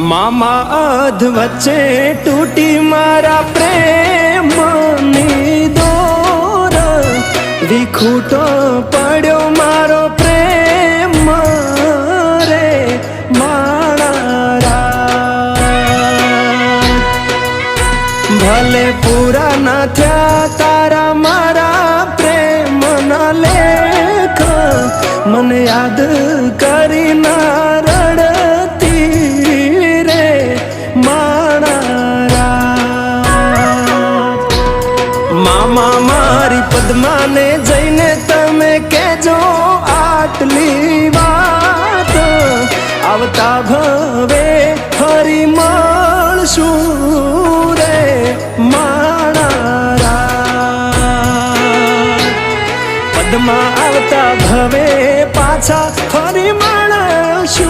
मामा अध वच्चे टूटी मारा प्रेमनी दोर विखूटो पड्यो मारो प्रेम रे माणारा भले पूरा न थया तारा मारा प्रेम न लेख मन याद करी ना रड़ती रे माणारा मामा मारी पद्मा ने जईने तमे केजो आटली वात आवता भवे फरी मळशुं रे माणारा पद्मा आवता भवे पाछा फरी मळशुं।